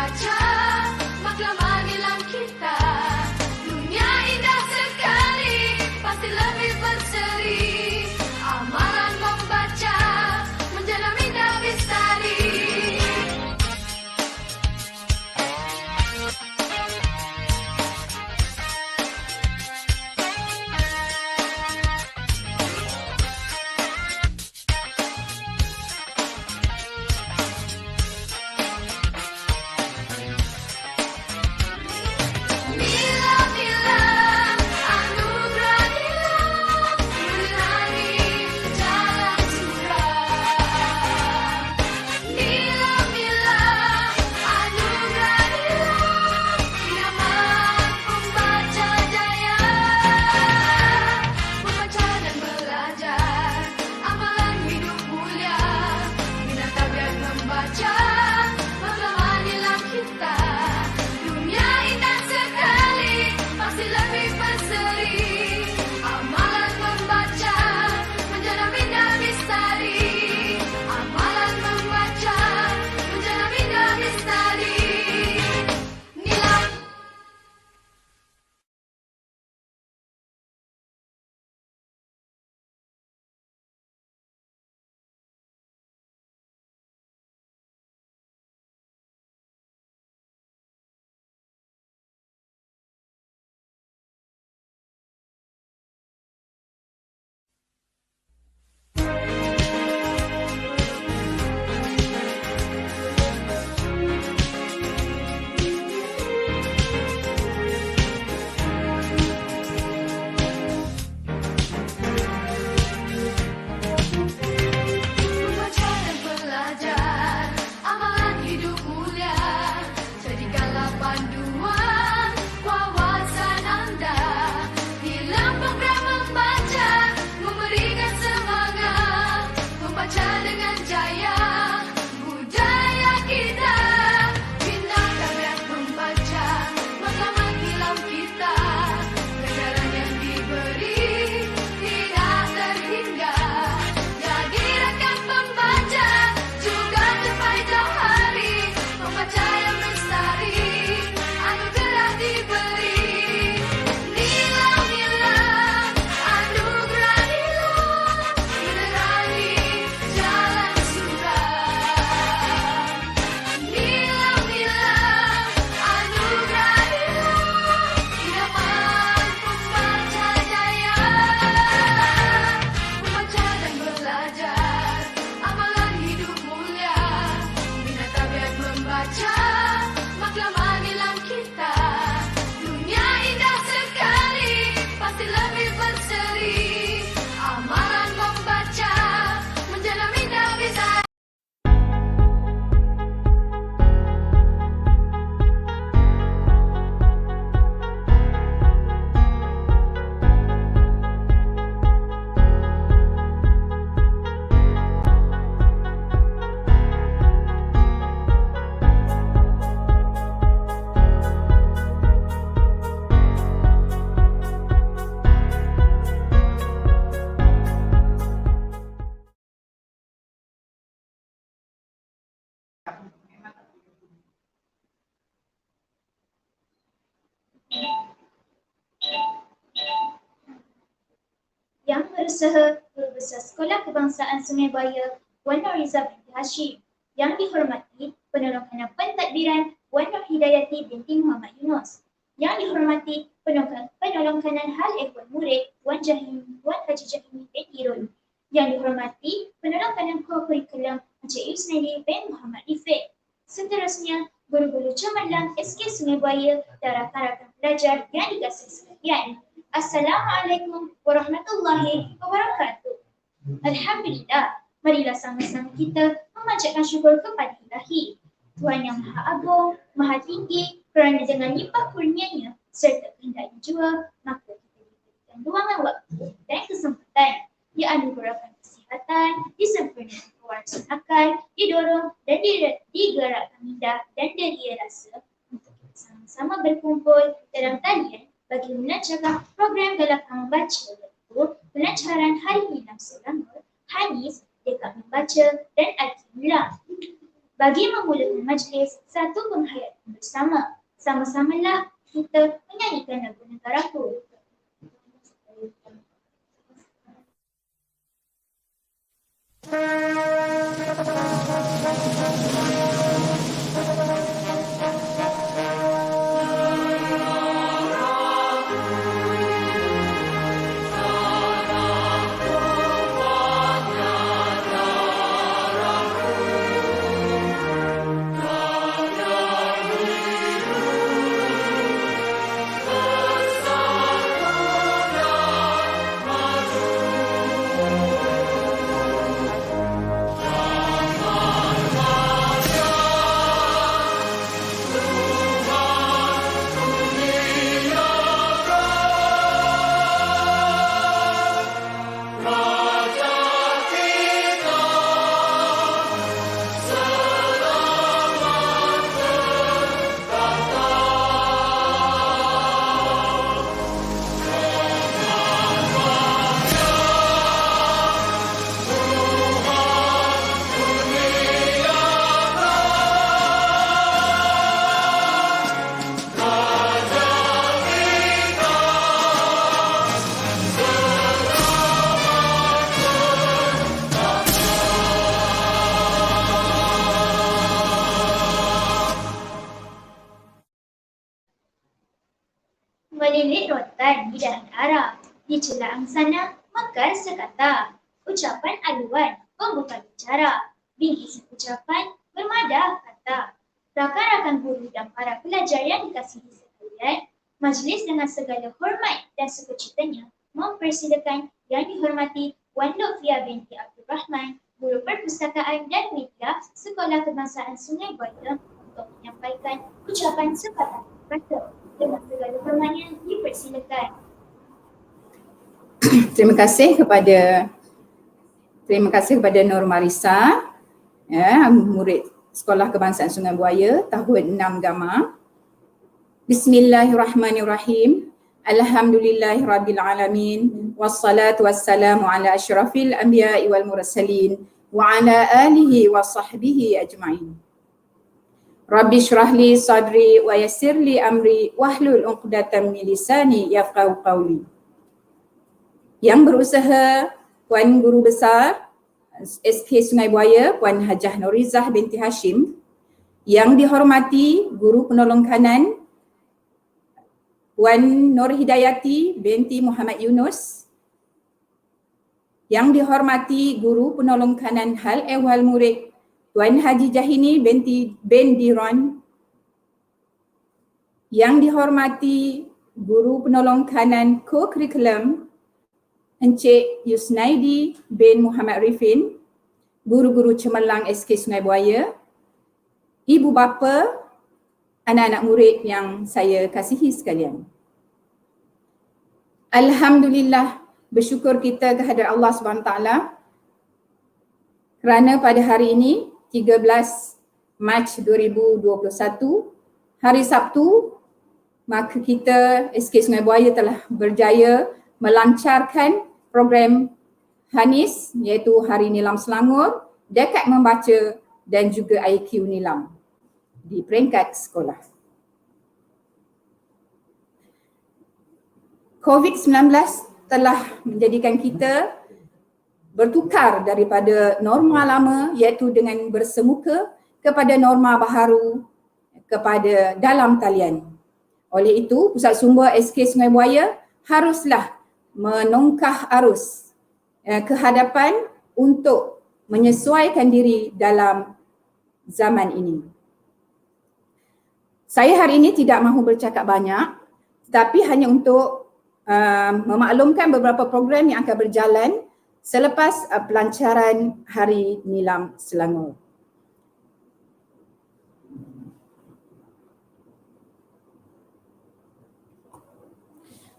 membaca maklumat nilam kita. Dunia indah sekali, pasti lebih berseri. Amalan membaca menjaga minda bestari. Yang berusaha Guru Besar Sekolah Kebangsaan Sungai Buaya, Wan Nuriza binti Hashim. Yang dihormati Penolong Kanan Pentadbiran Wan Nur Hidayati binti Muhammad Yunus. Yang dihormati Penolong Kanan Hal Ehwal Murid Wan Haji Jahimi binti Rul. Yang dihormati Penolong Kanan Kurikulum Encik Yusnaidi bin Muhammad Rifik. Seterusnya, guru-guru cemerlang SK Sungai Buaya dan rakan-rakan pelajar yang dikasihi sekalian. Assalamualaikum warahmatullahi wabarakatuh. Alhamdulillah, marilah sama-sama kita memanjatkan syukur kepada Ilahi, Tuhan yang Maha Agung, Maha Tinggi, kerana dengan limpah kurnianya serta kehendaknya jua, maka kita diberikan luangan waktu dan kesempatan, dianugerahkan kesihatan, disempurnakan kewarasan akal, didorong dan digerakkan minda dan deria rasa untuk kita sama-sama berkumpul dalam talian bagi melancarkan program dalam membaca, iaitu pelancaran Hari Nilam Surah Nur, Hadis, Dekat Membaca dan Al-Qimlah. Bagi memulakan majlis, satu penghayatan bersama. Sama-samalah kita menyanyikan lagu negaraku. Melilit rotan di dahan arah, di celah angsana mekar sekata, ucapan aluan pembuka bicara, bingkis ucapan bermadah kata. Rakan-rakan guru dan para pelajar yang dikasihi sekalian, majlis dengan segala hormat dan sukacitanya mempersilakan yang dihormati Wan Lutfia binti Abdul Rahman, Guru Perpustakaan dan Media Sekolah Kebangsaan Sungai Buaya untuk menyampaikan ucapan sepatah kata. Dengan segala hormatnya dipersilakan. Terima kasih kepada Nur Marisa, murid Sekolah Kebangsaan Sungai Buaya tahun 6 Gama. Bismillahirrahmanirrahim. Alhamdulillahirrabbilalamin. Wassalatu wassalamu ala asyrafil anbiya'i wal mursalin wa ala alihi wa sahbihi ajma'in. Rabbi syrahli sadri wa yassirli amri wahlul 'uqdatam min lisani yafqahu qawli. Yang berusaha Puan Guru Besar SK Sungai Buaya Puan Hajah Norizah binti Hashim, yang dihormati Guru Penolong Kanan Puan Nur Hidayati binti Muhammad Yunus, yang dihormati Guru Penolong Kanan Hal Ehwal Murid Tuan Haji Jahini binti Ben Diron, yang dihormati Guru Penolong Kanan Co-Curriculum Encik Yusnaidi bin Muhammad Rifin, guru-guru cemerlang SK Sungai Buaya, ibu bapa, anak-anak murid yang saya kasihi sekalian. Alhamdulillah, bersyukur kita kehadrat Allah SWT kerana pada hari ini 13 Mac 2021, hari Sabtu, maka kita SK Sungai Buaya telah berjaya melancarkan program Hanis, iaitu Hari Nilam Selangor, Dekat Membaca dan juga IQ Nilam di peringkat sekolah. COVID-19 telah menjadikan kita bertukar daripada norma lama, iaitu dengan bersemuka, kepada norma baharu kepada dalam talian. Oleh itu, Pusat Sumber SK Sungai Buaya haruslah menongkah arus ke hadapan untuk menyesuaikan diri dalam zaman ini. Saya hari ini tidak mahu bercakap banyak, tetapi hanya untuk memaklumkan beberapa program yang akan berjalan selepas pelancaran Hari Nilam Selangor.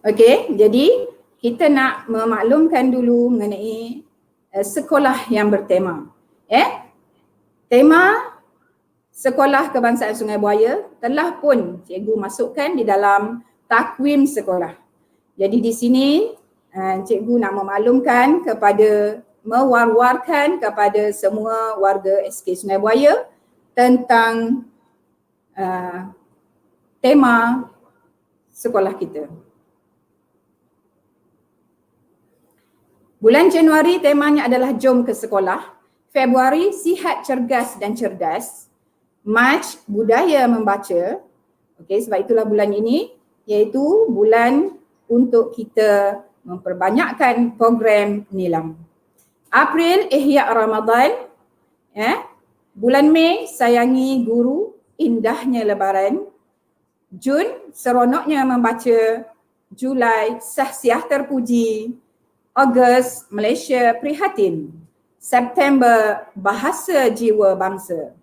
Okey, jadi kita nak memaklumkan dulu mengenai sekolah yang bertema. Tema Sekolah Kebangsaan Sungai Buaya telah pun cikgu masukkan di dalam takwim sekolah. Jadi di sini cikgu nak memaklumkan kepada, mewar-warkan kepada semua warga SK Sungai Buaya tentang tema sekolah kita. Bulan Januari temanya adalah jom ke sekolah. Februari sihat, cergas dan cerdas. Mac budaya membaca. Okey, sebab itulah bulan ini iaitu bulan untuk kita memperbanyakkan program Nilam. April Ihya Ramadan. Bulan Mei sayangi guru, indahnya lebaran. Jun seronoknya membaca. Julai sahsiah terpuji. Ogos Malaysia prihatin. September bahasa jiwa bangsa.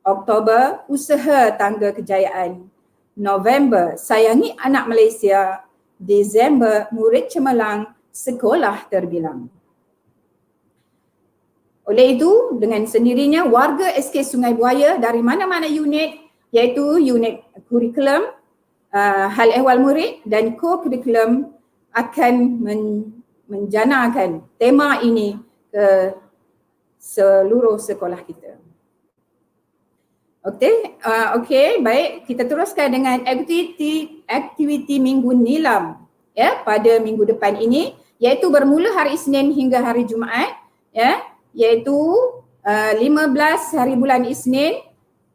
Oktober usaha tangga kejayaan. November sayangi anak Malaysia. Disember murid cemerlang, sekolah terbilang. Oleh itu, dengan sendirinya warga SK Sungai Buaya dari mana-mana unit, iaitu unit kurikulum, hal ehwal murid dan co-kurikulum akan menjanakan tema ini ke seluruh sekolah kita. Okey, baik, kita teruskan dengan aktiviti Minggu Nilam pada minggu depan ini, iaitu bermula hari Isnin hingga hari Jumaat, iaitu 15 hari bulan Isnin,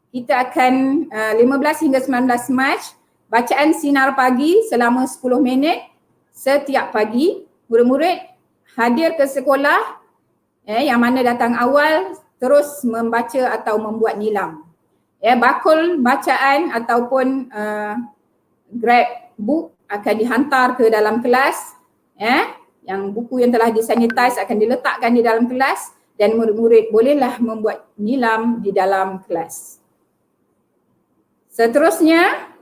kita akan 15 hingga 19 Mac, bacaan sinar pagi selama 10 minit setiap pagi. Murid-murid hadir ke sekolah yang mana datang awal terus membaca atau membuat nilam. Bakul bacaan ataupun grab book akan dihantar ke dalam kelas. Yang buku yang telah disanitize akan diletakkan di dalam kelas dan murid-murid bolehlah membuat nilam di dalam kelas. Seterusnya,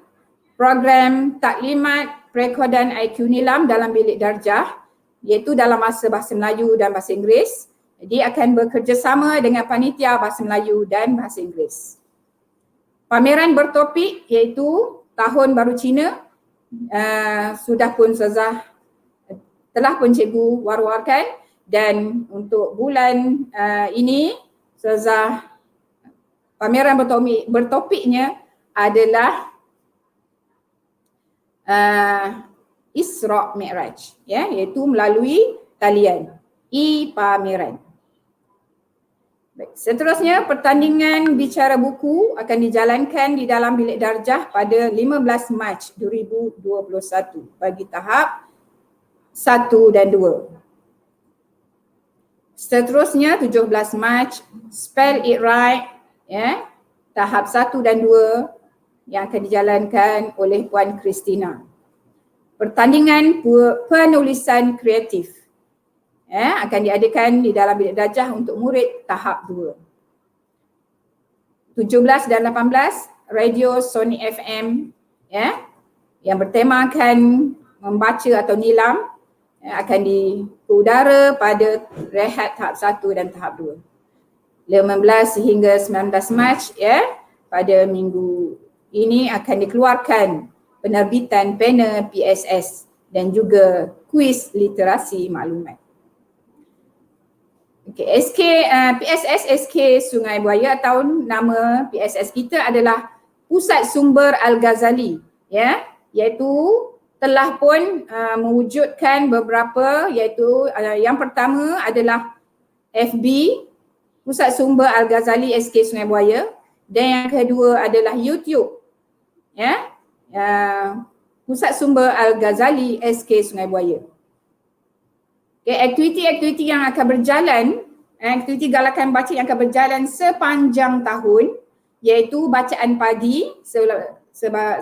program taklimat perekodan IQ Nilam dalam bilik darjah, iaitu dalam masa bahasa Melayu dan bahasa Inggeris. Jadi akan bekerjasama dengan panitia bahasa Melayu dan bahasa Inggeris. Pameran bertopik iaitu Tahun Baru Cina, sudah pun Ustazah telah pun cikgu war-warkan, dan untuk bulan ini Ustazah pameran bertopiknya adalah Isra' Mi'raj, iaitu melalui talian, pameran. Baik, seterusnya pertandingan bicara buku akan dijalankan di dalam bilik darjah pada 15 Mac 2021 bagi tahap 1 dan 2. Seterusnya 17 Mac Spell It Right, tahap 1 dan 2 yang akan dijalankan oleh Puan Christina. Pertandingan penulisan kreatif akan diadakan di dalam bilik darjah untuk murid tahap 2. 17 dan 18 Radio Sony FM yang bertemakan membaca atau nilam akan diudara pada rehat tahap 1 dan tahap 2. 15 hingga 19 Mac pada minggu ini akan dikeluarkan penerbitan pena PSS dan juga kuis literasi maklumat. PSS SK Sungai Buaya atau nama PSS kita adalah Pusat Sumber Al-Ghazali, iaitu telah pun mewujudkan beberapa, iaitu yang pertama adalah FB Pusat Sumber Al-Ghazali SK Sungai Buaya, dan yang kedua adalah YouTube Pusat Sumber Al-Ghazali SK Sungai Buaya. Aktiviti-aktiviti yang akan berjalan, aktiviti galakan baca yang akan berjalan sepanjang tahun, iaitu bacaan pagi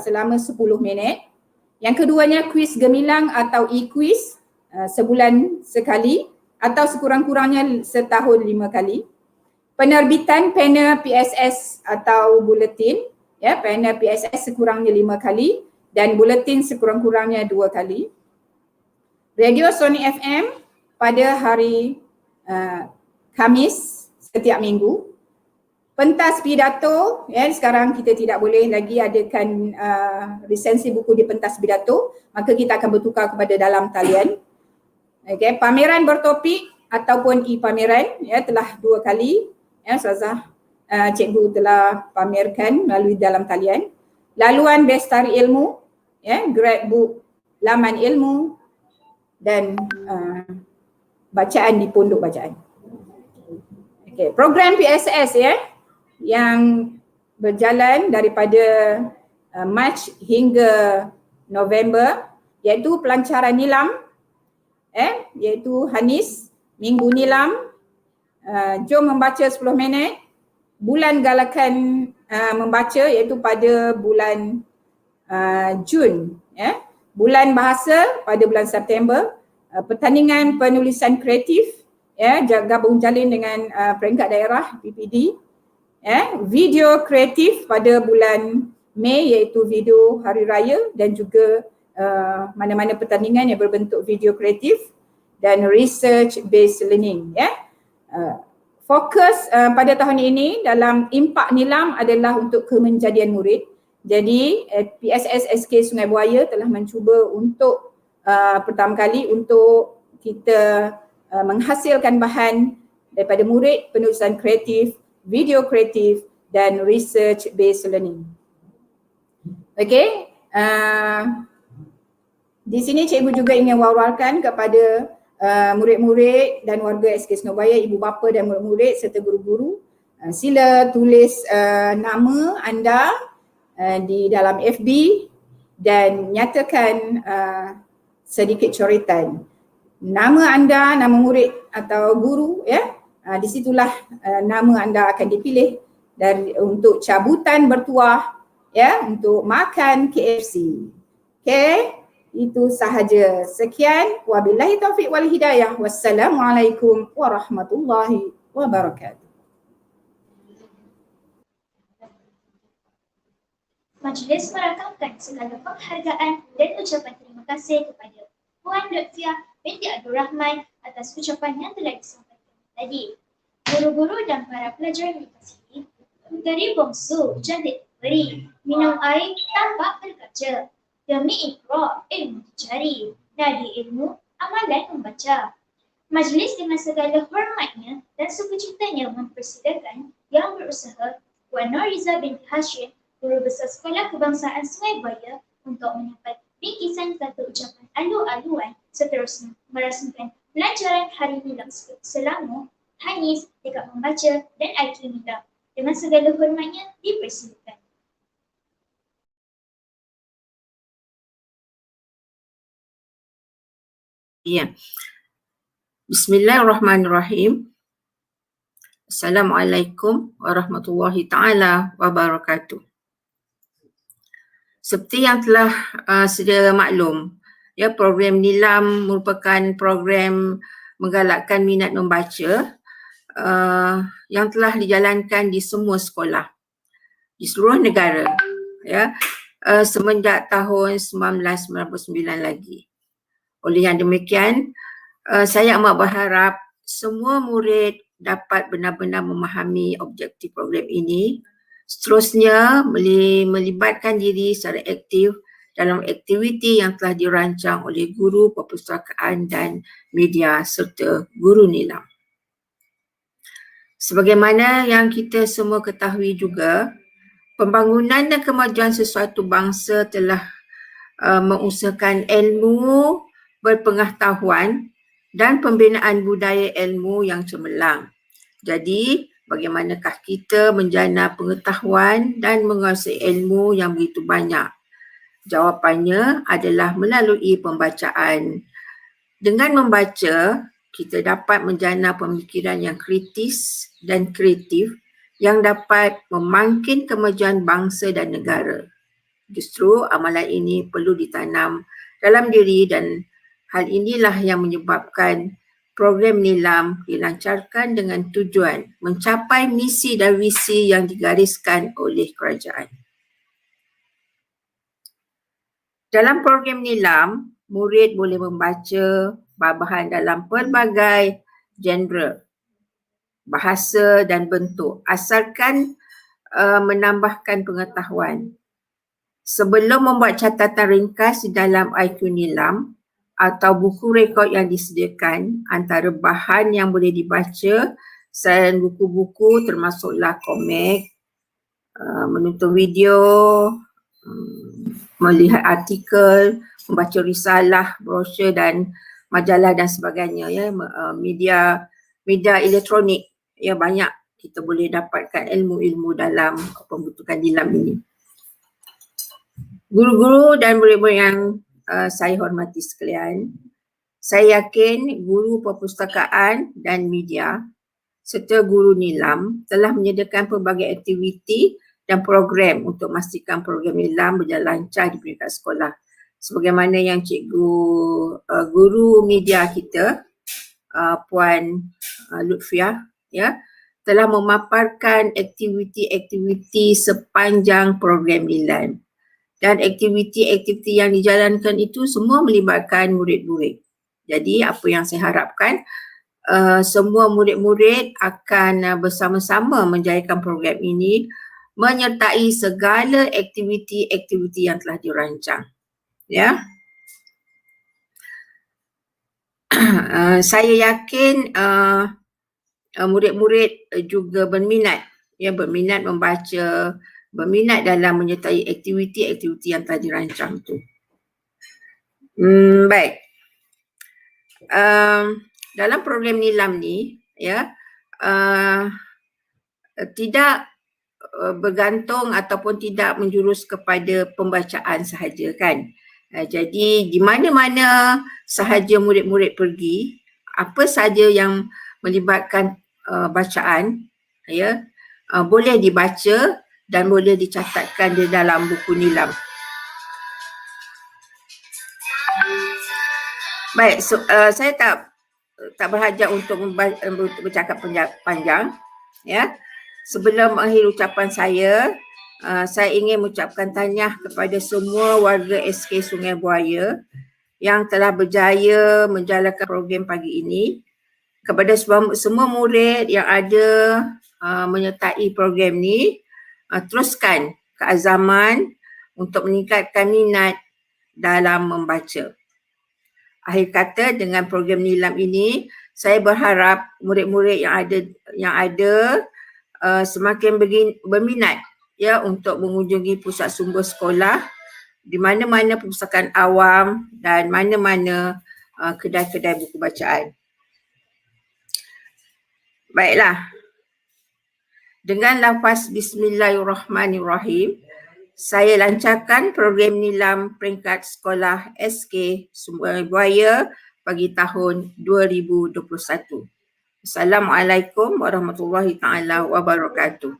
selama 10 minit. Yang keduanya kuis gemilang atau e-quiz sebulan sekali atau sekurang-kurangnya setahun 5 kali. Penerbitan pena PSS atau buletin, pena PSS sekurangnya 5 kali dan buletin sekurang-kurangnya 2 kali. Radio Sony FM pada hari Khamis setiap minggu. Pentas pidato, sekarang kita tidak boleh lagi adakan resensi buku di pentas pidato, maka kita akan bertukar kepada dalam talian. Pameran bertopik ataupun e-pameran telah 2 kali Ustazah cikgu telah pamerkan melalui dalam talian. Laluan Bestari Ilmu, grade book Laman Ilmu dan bacaan di pondok bacaan. Okay, program PSS yang berjalan daripada Mac hingga November iaitu pelancaran nilam, iaitu Hanis, Minggu Nilam, jom membaca 10 minit, bulan galakan membaca iaitu pada bulan Jun, bulan bahasa pada bulan September, pertandingan penulisan kreatif gabung jalin dengan peringkat daerah PPD, video kreatif pada bulan Mei iaitu video Hari Raya dan juga mana-mana pertandingan yang berbentuk video kreatif, dan research based learning. Fokus pada tahun ini dalam impak nilam adalah untuk kemenjadian murid. Jadi PSS SK Sungai Buaya telah mencuba untuk pertama kali untuk kita menghasilkan bahan daripada murid penulisan kreatif, video kreatif dan research based learning. Okey, di sini cikgu juga ingin wawarkan kepada murid-murid dan warga SK Sungai Buaya, ibu bapa dan murid-murid serta guru-guru, sila tulis nama anda di dalam FB dan nyatakan sedikit coretan. Nama anda, nama murid atau guru, di situlah nama anda akan dipilih untuk cabutan bertuah, untuk makan KFC. Okay, itu sahaja. Sekian, wabillahi taufiq wal hidayah. Wassalamualaikum warahmatullahi wabarakatuh. Majlis merakamkan segala penghargaan dan ucapan terima kasih kepada Puan Lutfia binti Abdul Rahman atas ucapan yang telah disampaikan tadi. Guru-guru dan para pelajar universiti, dari bongsu cantik beri, minum air tanpa berkaca. Demi ikrar ilmu dicari, nadi ilmu amalan membaca. Majlis dengan segala hormatnya dan sukacitanya mempersilakan yang berusaha Puan Noriza binti Hashim, Guru Besar Sekolah Kebangsaan Sungai Buaya, untuk mendapat bingkisan satu ucapan alu-aluan seterusnya merasmikan pelajaran hari nilam selama Hanis, tekad membaca dan IQ nilam. Dengan segala hormatnya dipersilakan. Ya. Bismillahirrahmanirrahim. Assalamualaikum warahmatullahi taala wabarakatuh. Seperti yang telah sedia maklum, program nilam merupakan program menggalakkan minat membaca yang telah dijalankan di semua sekolah di seluruh negara semenjak tahun 1999 lagi. Oleh yang demikian, saya amat berharap semua murid dapat benar-benar memahami objektif program ini. Seterusnya, melibatkan diri secara aktif dalam aktiviti yang telah dirancang oleh guru perpustakaan dan media serta guru nilam. Sebagaimana yang kita semua ketahui juga, pembangunan dan kemajuan sesuatu bangsa telah mengusahakan ilmu, berpengetahuan dan pembinaan budaya ilmu yang cemerlang. Jadi, bagaimanakah kita menjana pengetahuan dan menguasai ilmu yang begitu banyak? Jawapannya adalah melalui pembacaan. Dengan membaca, kita dapat menjana pemikiran yang kritis dan kreatif yang dapat memangkin kemajuan bangsa dan negara. Justru amalan ini perlu ditanam dalam diri dan hal inilah yang menyebabkan program nilam dilancarkan dengan tujuan mencapai misi dan visi yang digariskan oleh kerajaan. Dalam program nilam, murid boleh membaca bahan dalam pelbagai genre, bahasa dan bentuk asalkan menambahkan pengetahuan. Sebelum membuat catatan ringkas di dalam IQ nilam, atau buku rekod yang disediakan, antara bahan yang boleh dibaca selain buku-buku termasuklah komik, menonton video, melihat artikel, membaca risalah, brosur dan majalah dan sebagainya, ya, media elektronik. Ya, banyak kita boleh dapatkan ilmu-ilmu dalam pembentukan nilam ini. Guru-guru dan murid-murid yang saya hormati sekalian, saya yakin guru perpustakaan dan media serta guru nilam telah menyediakan pelbagai aktiviti dan program untuk memastikan program nilam berjalan lancar di peringkat sekolah. Sebagaimana yang guru media kita, Puan Lutfiah, ya, telah memaparkan aktiviti-aktiviti sepanjang program nilam. Dan aktiviti-aktiviti yang dijalankan itu semua melibatkan murid-murid. Jadi apa yang saya harapkan, semua murid-murid akan bersama-sama menjayakan program ini menyertai segala aktiviti-aktiviti yang telah dirancang. Ya. Saya yakin murid-murid juga berminat membaca, berminat dalam menyertai aktiviti-aktiviti yang telah dirancang itu. Baik. Dalam program nilam ni, ya, tidak bergantung ataupun tidak menjurus kepada pembacaan sahaja, kan. Jadi di mana-mana sahaja murid-murid pergi, apa sahaja yang melibatkan bacaan, ya, boleh dibaca dan boleh dicatatkan di dalam buku nilam. Baik, saya tak berhajat untuk bercakap panjang, ya. Sebelum mengakhiri ucapan saya ingin mengucapkan tahniah kepada semua warga SK Sungai Buaya yang telah berjaya menjalankan program pagi ini. Kepada semua murid yang ada menyertai program ni, teruskan keazaman untuk meningkatkan minat dalam membaca. Akhir kata, dengan program nilam ini, saya berharap murid-murid yang ada semakin berminat, ya, untuk mengunjungi pusat sumber sekolah di mana-mana perpustakaan awam dan mana-mana kedai-kedai buku bacaan. Baiklah. Dengan lafaz Bismillahirrahmanirrahim, saya lancarkan program nilam peringkat sekolah SK Sungai Buaya bagi tahun 2021. Assalamualaikum warahmatullahi taala wabarakatuh.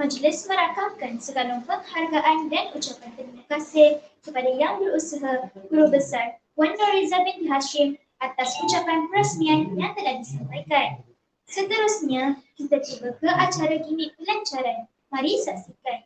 Majlis merakamkan segala penghargaan dan ucapan terima kasih kepada Yang Berusaha Guru Besar Wan Nuriza binti Hashim atas ucapan peresmian yang telah disampaikan. Seterusnya, kita tiba ke acara gimik pelancaran. Mari saksikan.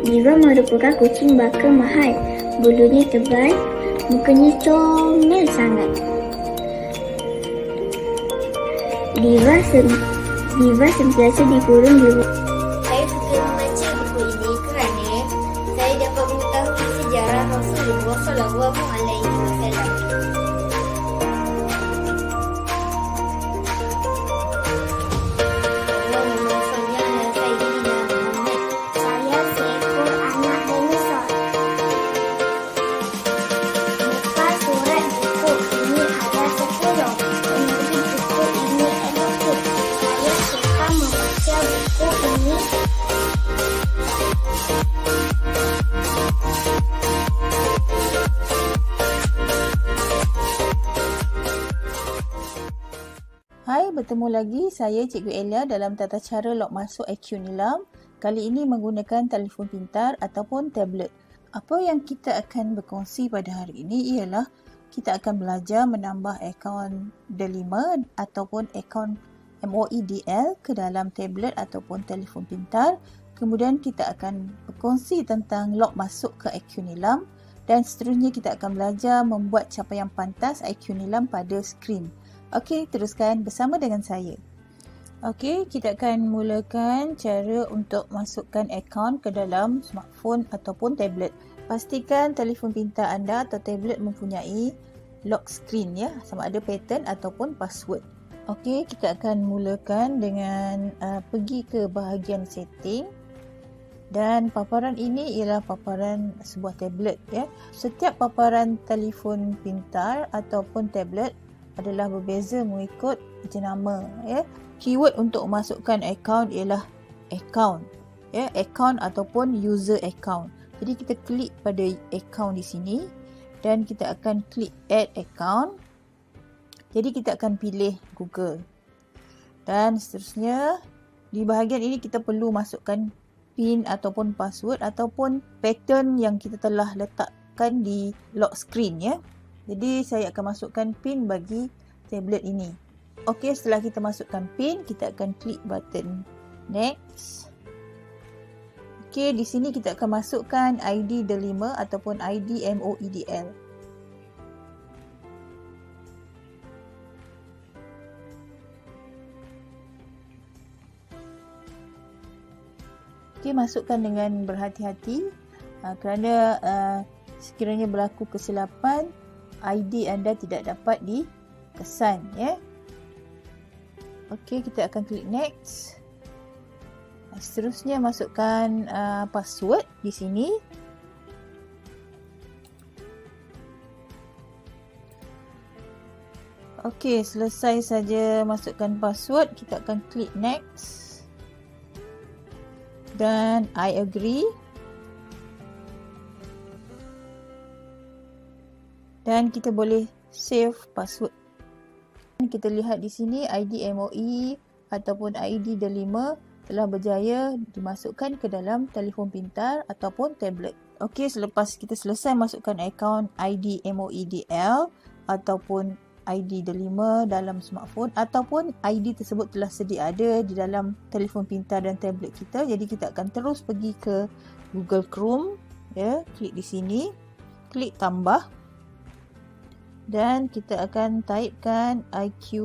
Diva merupakan kucing baka mahal. Bulunya tebal, mukanya comel sangat. Diva sentiasa dikurung di rumah. Saya suka membaca buku ini kerana saya dapat mengetahui sejarah Rasulullah Sallallahu Alaihi Wasallam. Saya seekor anak dinosaur. Muka surat buku ini ada 10. Penulis buku ini elokvent. Saya suka membaca buku ini. Hai, bertemu lagi saya Cikgu Elia dalam tata cara log masuk IQ Nilam. Kali ini menggunakan telefon pintar ataupun tablet. Apa yang kita akan berkongsi pada hari ini ialah kita akan belajar menambah akaun Delima ataupun akaun MOEDL ke dalam tablet ataupun telefon pintar. Kemudian kita akan berkongsi tentang log masuk ke IQ Nilam dan seterusnya kita akan belajar membuat capaian pantas IQ Nilam pada skrin. Okey, teruskan bersama dengan saya. Okey, kita akan mulakan cara untuk masukkan akaun ke dalam smartphone ataupun tablet. Pastikan telefon pintar anda atau tablet mempunyai lock screen ya, sama ada pattern ataupun password. Okey, kita akan mulakan dengan pergi ke bahagian setting. Dan paparan ini ialah paparan sebuah tablet ya. Setiap paparan telefon pintar ataupun tablet adalah berbeza mengikut jenama ya. Keyword untuk memasukkan akaun ialah akaun ya, akaun ataupun user account. Jadi kita klik pada akaun di sini dan kita akan klik add account. Jadi kita akan pilih Google. Dan seterusnya di bahagian ini kita perlu masukkan PIN ataupun password ataupun pattern yang kita telah letakkan di lock screen ya. Jadi saya akan masukkan PIN bagi tablet ini. Okey, setelah kita masukkan PIN, kita akan klik button next. Okey, di sini kita akan masukkan ID Delima ataupun ID MOEDL. Okey, masukkan dengan berhati-hati kerana sekiranya berlaku kesilapan ID anda tidak dapat dikesan ya. Okey, kita akan klik next. Seterusnya masukkan password di sini. Okey, selesai saja masukkan password, kita akan klik next. Dan I agree. Dan kita boleh save password. Kita lihat di sini ID MOE ataupun ID Delima telah berjaya dimasukkan ke dalam telefon pintar ataupun tablet. Okey, selepas kita selesai masukkan akaun ID MOEDL ataupun ID Delima dalam smartphone ataupun ID tersebut telah sedia ada di dalam telefon pintar dan tablet kita. Jadi kita akan terus pergi ke Google Chrome ya, klik di sini, klik tambah. Dan kita akan typekan IQ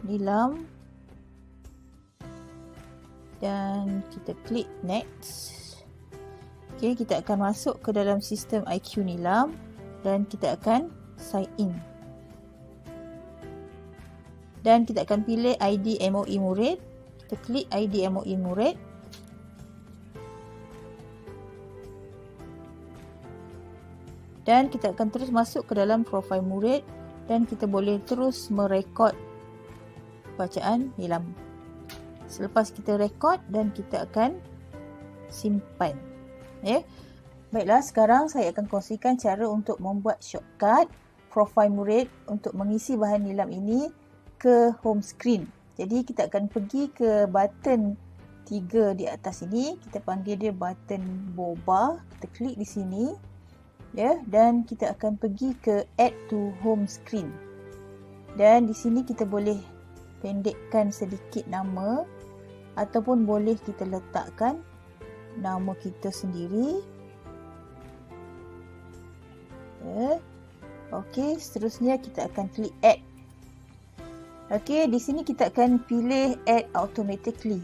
Nilam dan kita klik next. Okey, kita akan masuk ke dalam sistem IQ Nilam dan kita akan sign in. Dan kita akan pilih ID MOE Murid. Kita klik ID MOE Murid. Dan kita akan terus masuk ke dalam profil murid dan kita boleh terus merekod bacaan Nilam. Selepas kita rekod dan kita akan simpan. Ya. Baiklah, sekarang saya akan kongsikan cara untuk membuat shortcut profil murid untuk mengisi bahan Nilam ini ke home screen. Jadi kita akan pergi ke button 3 di atas ini, kita panggil dia button boba. Kita klik di sini. Ya, dan kita akan pergi ke add to home screen. Dan di sini kita boleh pendekkan sedikit nama ataupun boleh kita letakkan nama kita sendiri. Ya. Okey, seterusnya kita akan klik add. Okey, di sini kita akan pilih add automatically.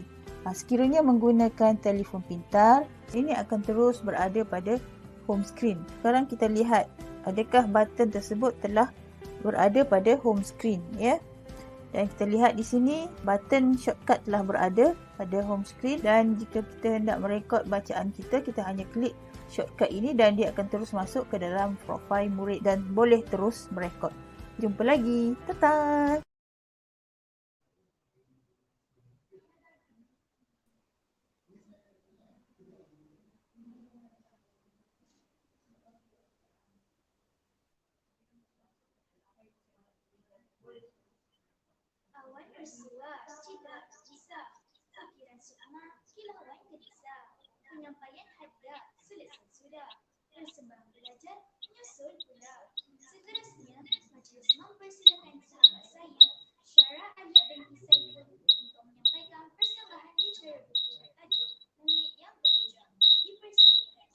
Sekiranya menggunakan telefon pintar, ini akan terus berada pada home screen. Sekarang kita lihat adakah button tersebut telah berada pada home screen, ya. Dan kita lihat di sini button shortcut telah berada pada home screen, dan jika kita hendak merekod bacaan kita, kita hanya klik shortcut ini dan dia akan terus masuk ke dalam profil murid dan boleh terus merekod. Jumpa lagi. Tata. Awan bersuara, cita, kisah, fikiran sukma, kilauan gelisah, penyampaian hadiah, selesai sudah, persembahan belajar, menyusul pula. Seterusnya, majlis mempersilakan sahabat saya, Syara Alia binti Saiful untuk menyampaikan persembahan bicara buku bertajuk Monyet yang Bekerja. Dipersilakan.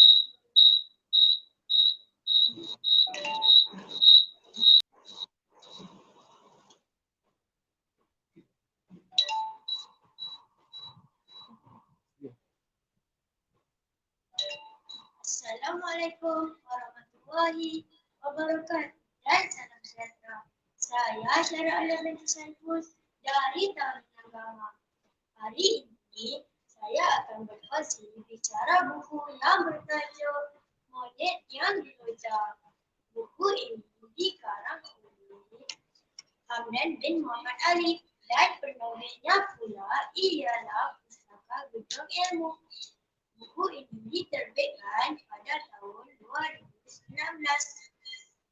Assalamualaikum warahmatullahi wabarakatuh dan salam sejahtera. Saya Syara Alia binti Saiful dari Tahun Agama. Hari ini saya akan berkongsi bicara buku yang bertajuk Monyet yang Bekerja. Buku ini dikarang oleh Hamdan bin Muhammad Ali dan penulisnya pula ialah Pustaka Gedung Ilmu. Buku ini diterbitkan pada tahun 2019.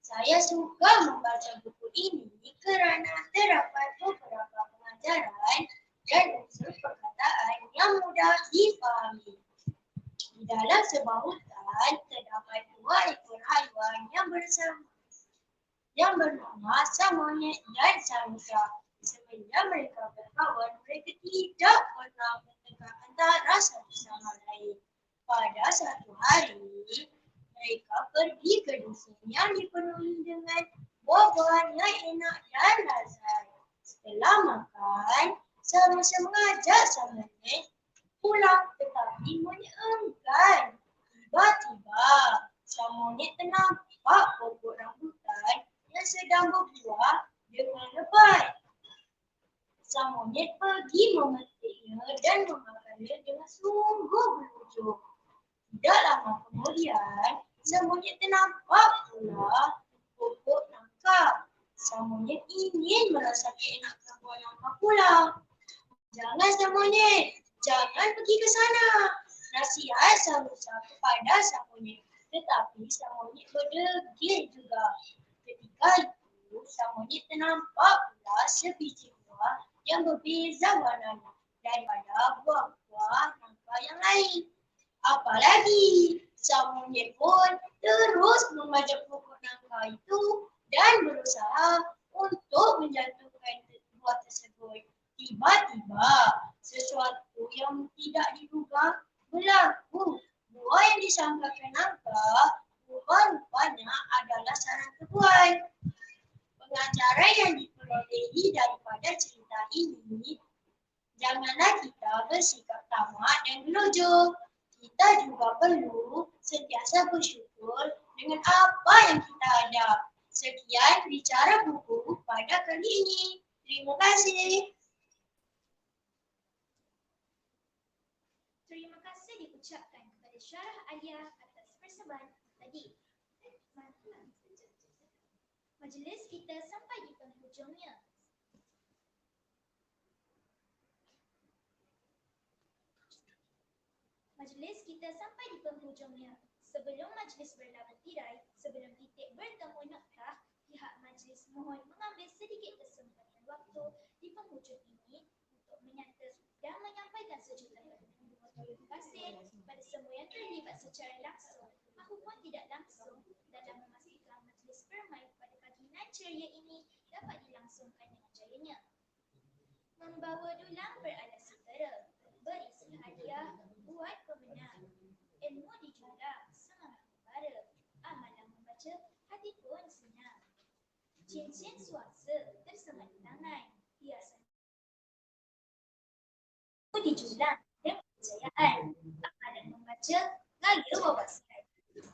Saya suka membaca buku ini kerana terdapat beberapa pengajaran dan unsur perkataan yang mudah difahami. Di dalam sebuah hutan terdapat 2 ekor haiwan yang bernama sang monyet dan sang rusa. Semenjak mereka berkawan, mereka tidak pernah bertengkar antara satu sama lain. Pada satu hari, mereka pergi ke dusun yang dipenuhi dengan buah-buahan yang enak dan lezat. Setelah makan, sang rusa mengajak sang monyet pulang, tetapi monyet enggan. Tiba-tiba, sang monyet ternampak pokok rambutan yang sedang berbuah dengan lebat. Sang monyet pergi memetiknya dan memakannya dengan sungguh berujuk. Tidak lama kemudian, sang monyet ternampak pula pokok nangka. Sang monyet ingin merasakan enaknya buah nangka pula. Jangan sang monyet, jangan pergi ke sana. Nasihat sang rusa kepada sang monyet. Tetapi sang monyet berdegil juga. Ketika itu, sang monyet ternampak pula sebiji buah yang berbeza warnanya daripada buah-buah nangka yang lain. Apalagi, sang monyet pun terus memajak pokok nangka itu dan berusaha untuk menjatuhkan buah tersebut. Tiba-tiba, sesuatu yang tidak diduga berlaku. Buah yang disangkakan nangka, rupa-rupanya adalah sarang tebuai. Pengajaran yang diperolehi daripada cerita ini, janganlah kita bersikap tamak dan gelojoh. Kita juga perlu sentiasa bersyukur dengan apa yang kita ada. Sekian bicara buku pada kali ini. Terima kasih. Terima kasih diucapkan kepada Syarah Alia atas persembahan tadi. Majlis kita sampai di penghujungnya. Sebelum majlis berlabuh tirai, sebelum titik bertemu noktah, pihak majlis mohon mengambil sedikit kesempatan waktu di penghujung ini untuk menyata dan menyampaikan sejuta terima kasih kepada semua yang terlibat secara langsung maupun tidak langsung dalam memastikan majlis permai pada pagi nan ceria ini dapat dilangsungkan dengan jayanya. Membawa dulang beralas sutera, berisi hadiah buat pemenang. Ilmu dijual, semangat membara, amalan membaca, hati Cincin swasta tersemat di tangan. Hiasan itu dijulang dan kepercayaan. Amalan membaca gaya wawasan.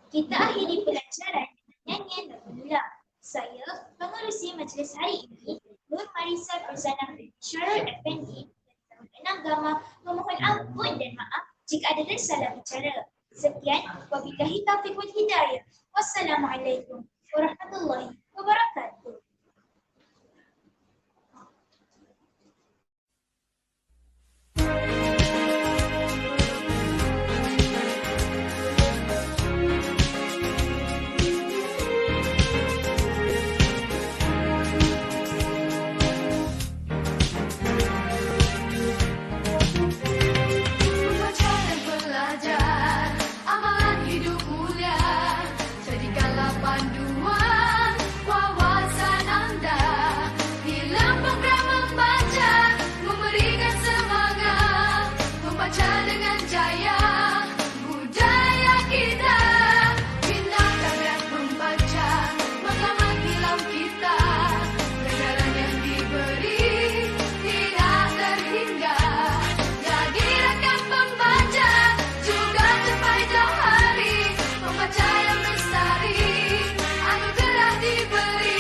Kita akhiri pelajaran dengan nyanyian dan pemula. Saya, pengerusi majlis hari ini, Nur Marisa Farzana Syarul Effendi dari Tahun 6 Gama, memohon ampun dan maaf jika ada salah bicara. Sekian, wabillahi taufiq wal hidayah. Wassalamualaikum warahmatullahi wabarakatuh. Membaca dan belajar, amalan hidup mulia. Jadikanlah panduan wawasan Anda. Dalam program membaca, memberikan semangat. Membaca dengan jaya, budaya kita. Bina tabiat membaca, matlamat hilang kita. Pelajaran yang diberi tidak terhingga. Jadi rakan pembaca, juga capai jauh hari. Membaca yang lestari, anugerah diberi.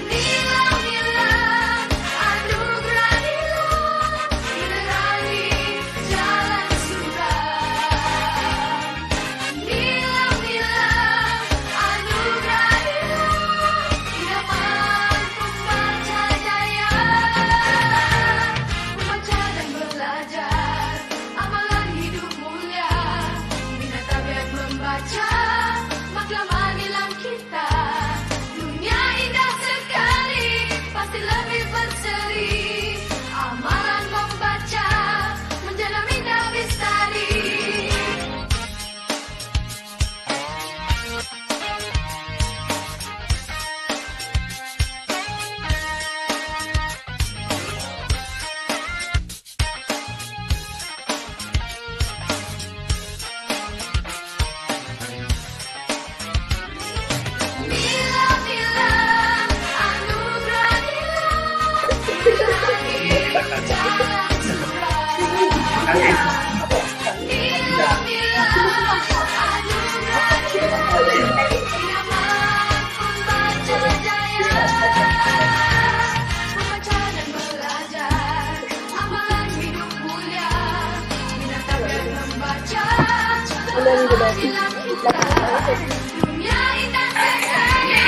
Nilai-nilai, anugerah nilai, menerangi jalan surga. Nilai-nilai, anugerah nilai, idaman pembaca jaya. Membaca dan belajar, amalan hidup mulia. Bina tabiat membaca, maklumat nilam kita. Dunia indah sekali, pasti lebih berseri. Amalan membaca, menjalam indah bestari. Nilai-nilai, anugerah nilai, menerangi jalan surga. Nilai-nilai, anugerah nilai, idaman pembaca jaya. Membaca dan belajar, amalan hidup mulia. Bina tabiat membaca, maklumat nilam kita. Dunia indah sekali,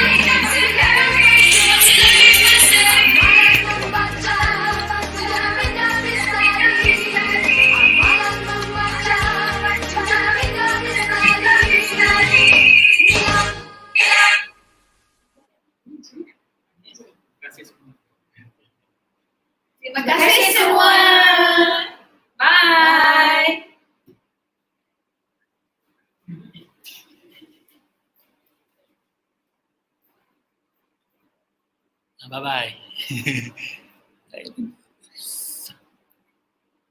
amalan membaca, menjalam indah bestari. Amalan membaca, menjalam indah bestari. Nilam. Terima kasih semua. Bye. Bye-bye.